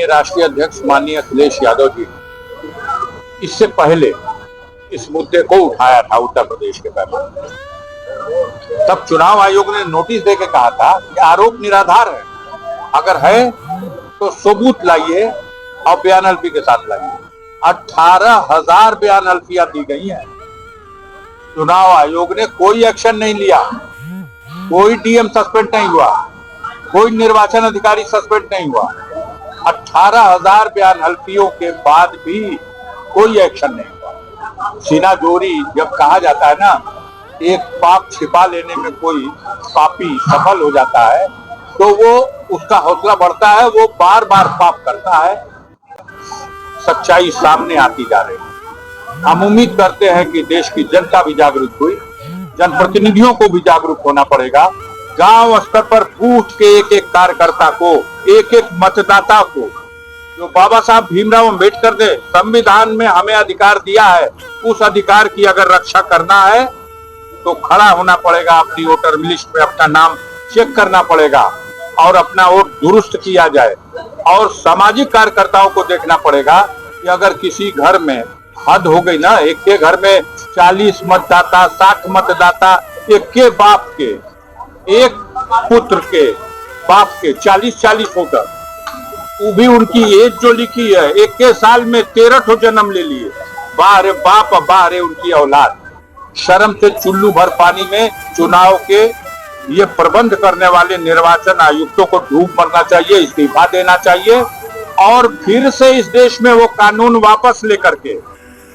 राष्ट्रीय अध्यक्ष माननीय अखिलेश यादव जी इससे पहले इस मुद्दे को उठाया था उत्तर प्रदेश के पहले। तब चुनाव आयोग ने नोटिस देके कहा था कि आरोप निराधार है, अगर है तो सबूत लाइए और बयान हल्फी के साथ लाइए। 18,000 बयान हल्फियां दी गई हैं। चुनाव आयोग ने कोई एक्शन नहीं लिया, कोई डीएम सस्पेंड नहीं हुआ, कोई निर्वाचन अधिकारी सस्पेंड नहीं हुआ। 18,000 बयान हल्फियों के बाद भी कोई एक्शन नहीं हुआ। सीना जोरी जब कहा जाता है ना, एक पाप छिपा लेने में कोई पापी सफल हो जाता है तो वो उसका हौसला बढ़ता है, वो बार बार पाप करता है। सच्चाई सामने आती जा रही है। हम उम्मीद करते हैं कि देश की जनता भी जागरूक हुई, जनप्रतिनिधियों को भी जागरूक होना पड़ेगा। गांव स्तर पर बूथ के एक एक कार्यकर्ता को, एक एक मतदाता को, जो बाबा साहब भीमराव अम्बेडकर ने संविधान में हमें अधिकार दिया है, उस अधिकार की अगर रक्षा करना है तो खड़ा होना पड़ेगा, अपनी वोटर लिस्ट में अपना नाम चेक करना पड़ेगा और अपना वोट दुरुस्त किया जाए। और सामाजिक कार्यकर्ताओं को देखना पड़ेगा कि अगर किसी घर में हद हो गई ना, एक के घर में 40 मतदाता, 60 मतदाता, एक के बाप के, एक पुत्र के बाप के 40-40 वोटर, वो भी उनकी एज जो लिखी है, एक के साल में 13 ठो जन्म ले लिए। बाहर बाप, बाहर उनकी औलाद। शर्म से चुल्लू भर पानी में चुनाव के ये प्रबंध करने वाले निर्वाचन आयुक्तों को डूब मरना चाहिए, इस्तीफा देना चाहिए और फिर से इस देश में वो कानून वापस लेकर के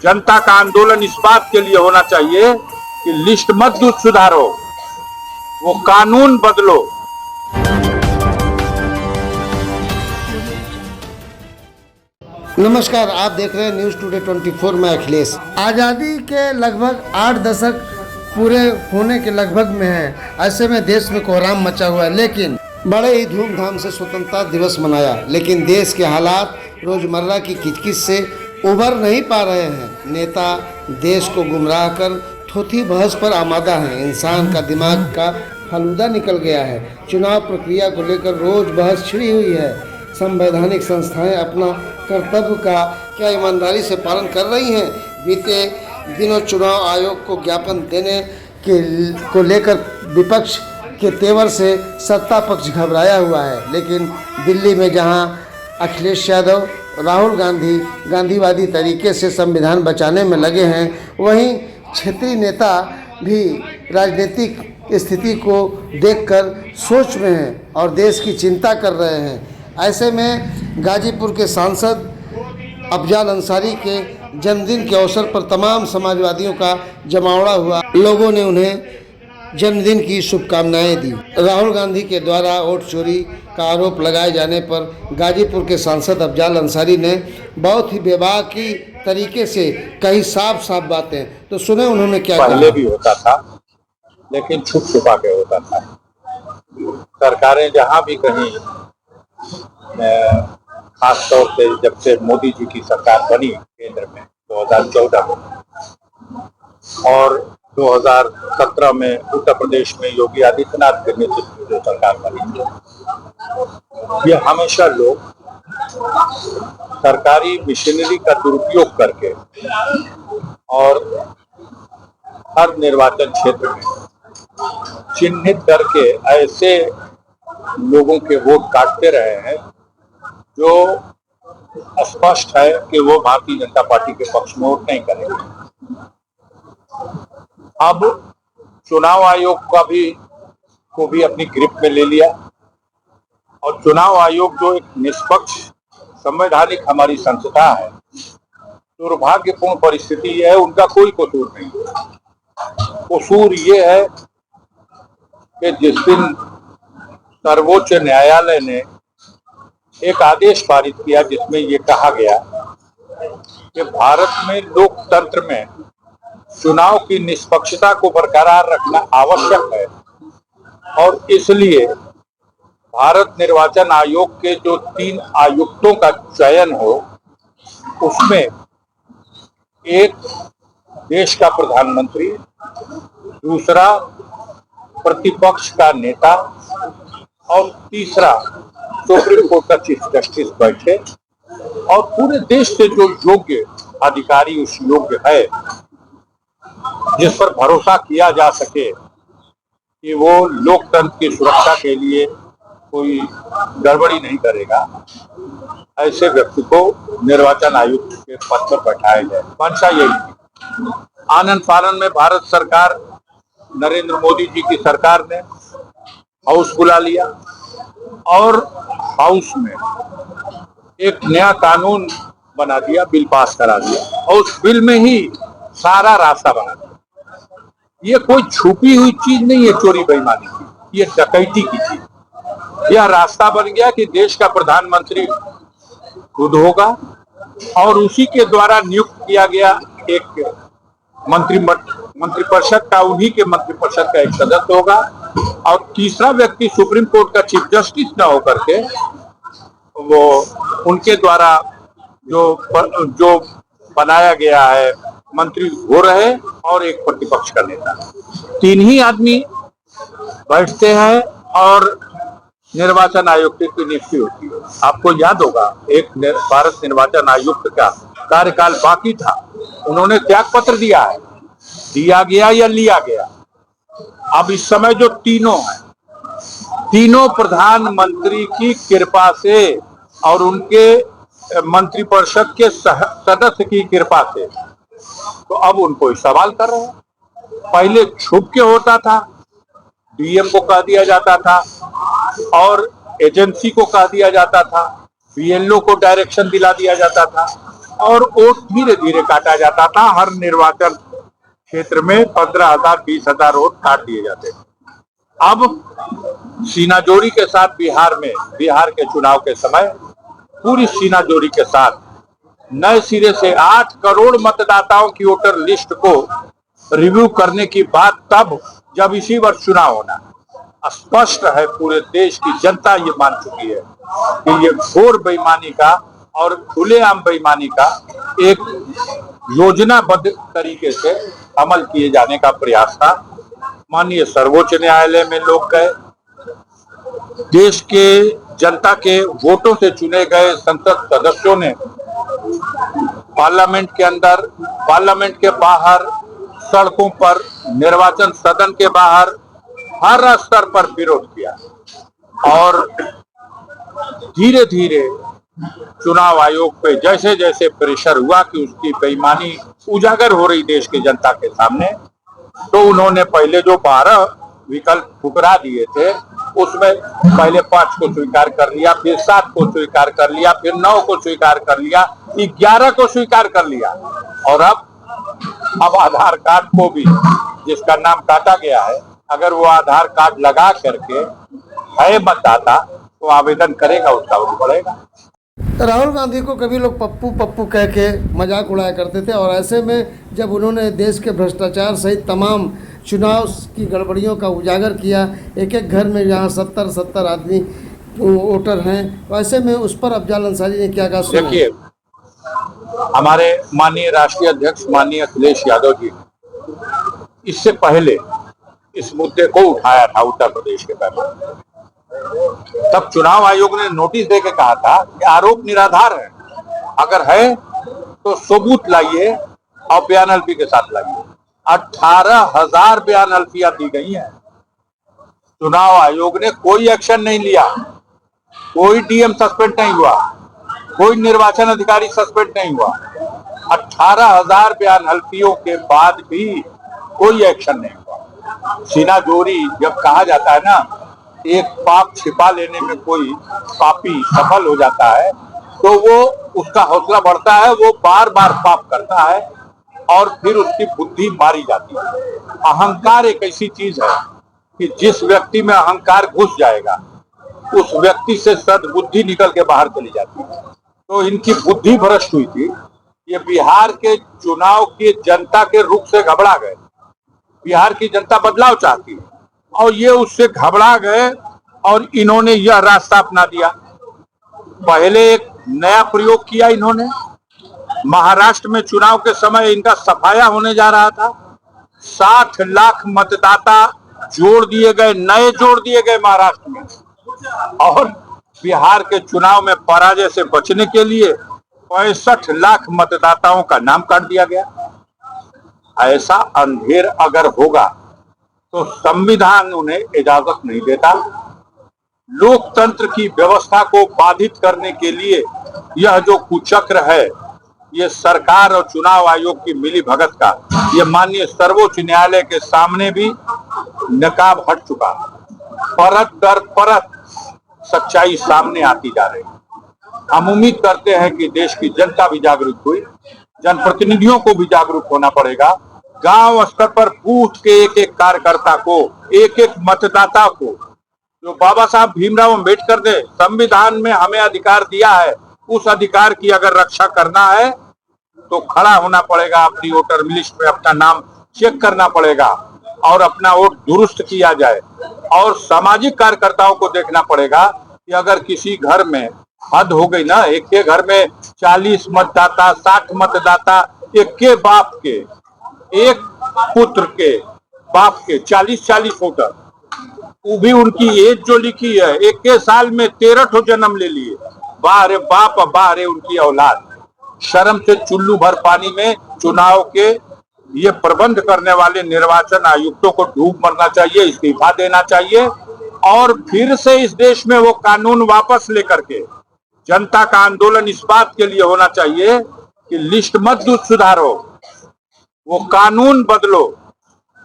जनता का आंदोलन इस बात के लिए होना चाहिए कि लिस्ट मत सुधारो, वो कानून बदलो। नमस्कार, आप देख रहे हैं न्यूज़ टुडे 24। मैं अखिलेश। आज़ादी के लगभग 8 दशक पूरे होने के लगभग में है। ऐसे में देश में कोहराम मचा हुआ है, लेकिन बड़े ही धूमधाम से स्वतंत्रता दिवस मनाया। लेकिन देश के हालात रोज़मर्रा की किचकिच से उभर नहीं पा रहे हैं। नेता देश को गुमराह कर थोथी बहस पर आमादा है। इंसान का दिमाग का फलूदा निकल गया है। चुनाव प्रक्रिया को लेकर रोज़ बहस छिड़ी हुई है। संवैधानिक संस्थाएं अपना कर्तव्य का क्या ईमानदारी से पालन कर रही हैं? बीते दिनों चुनाव आयोग को ज्ञापन देने को लेकर विपक्ष के तेवर से सत्ता पक्ष घबराया हुआ है। लेकिन दिल्ली में जहां अखिलेश यादव, राहुल गांधी गांधीवादी तरीके से संविधान बचाने में लगे हैं, वहीं क्षेत्रीय नेता भी राजनीतिक स्थिति को देखकर सोच में हैं और देश की चिंता कर रहे हैं। ऐसे में गाजीपुर के सांसद अफजाल अंसारी के जन्मदिन के अवसर पर तमाम समाजवादियों का जमावड़ा हुआ। लोगों ने उन्हें जन्मदिन की शुभकामनाएं दी। राहुल गांधी के द्वारा वोट चोरी का आरोप लगाए जाने पर गाजीपुर के सांसद अफजाल अंसारी ने बहुत ही बेबाकी तरीके से कही साफ बातें। तो सुने उन्होंने क्या कहा। पहले भी होता था, लेकिन छुप छुपा के होता था। सरकारें जहां भी कहीं, खास तौर से जब से मोदी जी की सरकार बनी केंद्र में 2014 में और 2017 में उत्तर प्रदेश में योगी आदित्यनाथ के नेतृत्व में जो सरकार बनी, ये हमेशा लोग सरकारी मशीनरी का दुरुपयोग करके और हर निर्वाचन क्षेत्र में चिन्हित करके ऐसे लोगों के वोट काटते रहे हैं जो स्पष्ट है कि वो भारतीय जनता पार्टी के पक्ष में वोट नहीं करेंगे। अब चुनाव आयोग को भी अपनी ग्रिप में ले लिया और चुनाव आयोग जो एक निष्पक्ष संवैधानिक हमारी संस्था है, दुर्भाग्यपूर्ण परिस्थिति है, उनका कोई कसूर नहीं। कसूर ये है कि जिस दिन सर्वोच्च न्यायालय ने एक आदेश पारित किया जिसमें ये कहा गया कि भारत में लोकतंत्र में चुनाव की निष्पक्षता को बरकरार रखना आवश्यक है और इसलिए भारत निर्वाचन आयोग के जो 3 आयुक्तों का चयन हो, उसमें एक देश का प्रधानमंत्री, दूसरा प्रतिपक्ष का नेता, और तीसरा सुप्रीम कोर्ट का चीफ जस्टिस बैठे और पूरे देश से जो योग्य अधिकारी उस योग्य है जिस पर भरोसा किया जा सके कि वो लोकतंत्र की सुरक्षा के लिए कोई गड़बड़ी नहीं करेगा, ऐसे व्यक्ति को निर्वाचन आयुक्त के पद पर बैठाया जाए। मंशा यही थी। आनंद फानन में भारत सरकार, नरेंद्र मोदी जी की सरकार ने हाउस बुला लिया और हाउस में एक नया कानून बना दिया, बिल पास करा दिया और उस बिल में ही सारा रास्ता बना दिया। ये कोई छुपी हुई चीज नहीं है चोरी बेईमानी की, ये डकैती की चीज। यह रास्ता बन गया कि देश का प्रधानमंत्री खुद होगा और उसी के द्वारा नियुक्त किया गया एक मंत्रिपरिषद का, उन्हीं के मंत्रिपरिषद का एक सदस्य होगा और तीसरा व्यक्ति सुप्रीम कोर्ट का चीफ जस्टिस न होकर के वो उनके द्वारा जो बनाया गया है मंत्री हो रहे और एक प्रतिपक्ष का नेता। तीन ही आदमी बैठते हैं और निर्वाचन आयुक्त की नियुक्ति होती है। आपको याद होगा एक भारत निर्वाचन आयुक्त का कार्यकाल बाकी था, उन्होंने त्याग पत्र दिया है, दिया गया या लिया गया। अब इस समय जो तीनों हैं, तीनों प्रधानमंत्री की कृपा से और उनके मंत्रिपरिषद के सदस्य की कृपा से तो अब उनको सवाल कर रहे हैं। पहले छुप के होता था, डीएम को कह दिया जाता था और एजेंसी को कह दिया जाता था, बीएलओ को डायरेक्शन दिला दिया जाता था और वोट धीरे धीरे काटा जाता था। हर निर्वाचन क्षेत्र में 15,000 20,000 वोट काट दिए जाते थे। अब सीनाजोरी के साथ बिहार के चुनाव के समय पूरी सीनाजोरी के साथ नए सिरे से 8 करोड़ मतदाताओं की वोटर लिस्ट को रिव्यू करने की बात तब जब इसी वर्ष चुनाव होना। स्पष्ट है, पूरे देश की जनता ये मान चुकी है कि ये घोर बेईमानी का और खुलेआम बेईमानी का एक योजनाबद्ध तरीके से अमल किए जाने का प्रयास था। माननीय सर्वोच्च न्यायालय में लोग गए, देश के जनता के वोटों से चुने गए संसद सदस्यों ने पार्लियामेंट के अंदर, पार्लियामेंट के बाहर, सड़कों पर, निर्वाचन सदन के बाहर हर स्तर पर विरोध किया और धीरे धीरे चुनाव आयोग पे जैसे जैसे प्रेशर हुआ कि उसकी बेईमानी उजागर हो रही देश की जनता के सामने, तो उन्होंने पहले जो 12 विकल्प ठुकरा दिए थे उसमें पहले 5 को स्वीकार कर लिया, फिर 7 को स्वीकार कर लिया, फिर 9 को स्वीकार कर लिया, 11 को स्वीकार कर लिया और अब आधार कार्ड को भी, जिसका नाम काटा गया है, अगर वो आधार कार्ड लगा करके है मतदाता तो आवेदन करेगा, उसका वोट पड़ेगा। राहुल गांधी को कभी लोग पप्पू पप्पू कह के मजाक उड़ाया करते थे और ऐसे में जब उन्होंने देश के भ्रष्टाचार सहित तमाम चुनाव की गड़बड़ियों का उजागर किया, एक एक घर में जहाँ 70 आदमी वोटर हैं, वैसे में उस पर अफजल अंसारी ने क्या कहा? देखिए, हमारे माननीय राष्ट्रीय अध्यक्ष माननीय अखिलेश यादव जी इससे पहले इस मुद्दे को उठाया था उत्तर प्रदेश के पैमाने। तब चुनाव आयोग ने नोटिस देके कहा था कि आरोप निराधार है, अगर है तो सबूत लाइए और बयान हल्फी के साथ लाइए। 18,000 बयान हल्फियां दी गई हैं। चुनाव आयोग ने कोई एक्शन नहीं लिया, कोई डीएम सस्पेंड नहीं हुआ, कोई निर्वाचन अधिकारी सस्पेंड नहीं हुआ। 18,000 बयान हल्फियों के बाद भी कोई एक्शन नहीं हुआ। सीनाजोरी जब कहा जाता है ना, एक पाप छिपा लेने में कोई पापी सफल हो जाता है तो वो उसका हौसला बढ़ता है, वो बार बार पाप करता है और फिर उसकी बुद्धि मारी जाती है। अहंकार एक ऐसी चीज है कि जिस व्यक्ति में अहंकार घुस जाएगा उस व्यक्ति से सद्बुद्धि निकल के बाहर चली जाती है। तो इनकी बुद्धि भ्रष्ट हुई थी। ये बिहार के चुनाव की जनता के रुख से घबरा गए। बिहार की जनता बदलाव चाहती है और ये उससे घबरा गए और इन्होंने यह रास्ता अपना दिया। पहले एक नया प्रयोग किया इन्होंने, महाराष्ट्र में चुनाव के समय इनका सफाया होने जा रहा था। 60 लाख मतदाता जोड़ दिए गए, नए जोड़ दिए गए महाराष्ट्र में। और बिहार के चुनाव में पराजय से बचने के लिए 65 लाख मतदाताओं का नाम काट दिया गया। ऐसा अंधेर अगर होगा तो संविधान उन्हें इजाजत नहीं देता। लोकतंत्र की व्यवस्था को बाधित करने के लिए यह जो कुचक्र है, ये सरकार और चुनाव आयोग की मिलीभगत का, ये माननीय सर्वोच्च न्यायालय के सामने भी नकाब हट चुका। परत दर परत सच्चाई सामने आती जा रही है। हम उम्मीद करते हैं कि देश की जनता भी जागरूक हुई, जनप्रतिनिधियों को भी जागरूक होना पड़ेगा। गांव स्तर पर बूथ के एक एक कार्यकर्ता को, एक एक मतदाता को, जो बाबा साहब भीमराव अम्बेडकर ने संविधान में हमें अधिकार दिया है, उस अधिकार की अगर रक्षा करना है तो खड़ा होना पड़ेगा, अपनी वोटर लिस्ट में अपना नाम चेक करना पड़ेगा और अपना वोट दुरुस्त किया जाए। और सामाजिक कार्यकर्ताओं को देखना पड़ेगा कि अगर किसी घर में हद हो गई ना, एक के घर में 40 मतदाता, 60 मतदाता, एक के बाप के, एक पुत्र के बाप के 40-40 वोटर, वो भी उनकी एज जो लिखी है, एक के साल में 13 ठो जन्म ले लिए। बाहरे बाप, बाहरे उनकी औलाद। शर्म से चुल्लू भर पानी में चुनाव के ये प्रबंध करने वाले निर्वाचन आयुक्तों को डूब मरना चाहिए, इस्तीफा देना चाहिए और फिर से इस देश में वो कानून वापस लेकर के जनता का आंदोलन इस बात के लिए होना चाहिए कि लिस्ट मत सुधारो, वो कानून बदलो।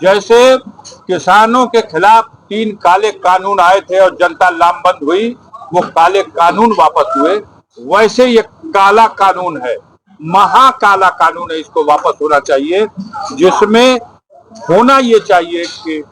जैसे किसानों के खिलाफ 3 काले कानून आए थे और जनता लामबंद हुई, वो काले कानून वापस हुए, वैसे ये काला कानून है, महाकाला कानून है, इसको वापस होना चाहिए। जिसमें होना ये चाहिए कि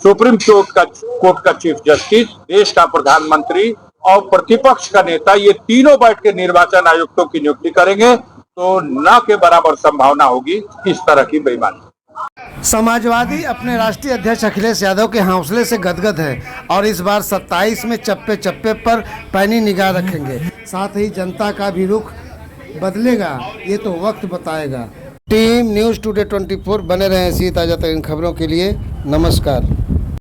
सुप्रीम कोर्ट का चीफ जस्टिस, देश का प्रधानमंत्री और प्रतिपक्ष का नेता, ये तीनों बैठ के निर्वाचन आयुक्तों की नियुक्ति करेंगे तो न के बराबर संभावना होगी इस तरह की बेईमानी। समाजवादी अपने राष्ट्रीय अध्यक्ष अखिलेश यादव के हौसले से गदगद है और इस बार 27 में चप्पे चप्पे पर पैनी निगाह रखेंगे। साथ ही जनता का भी रुख बदलेगा, ये तो वक्त बताएगा। टीम न्यूज़ टुडे 24 बने रहे ऐसी ताज़ा तरीन खबरों के लिए। नमस्कार।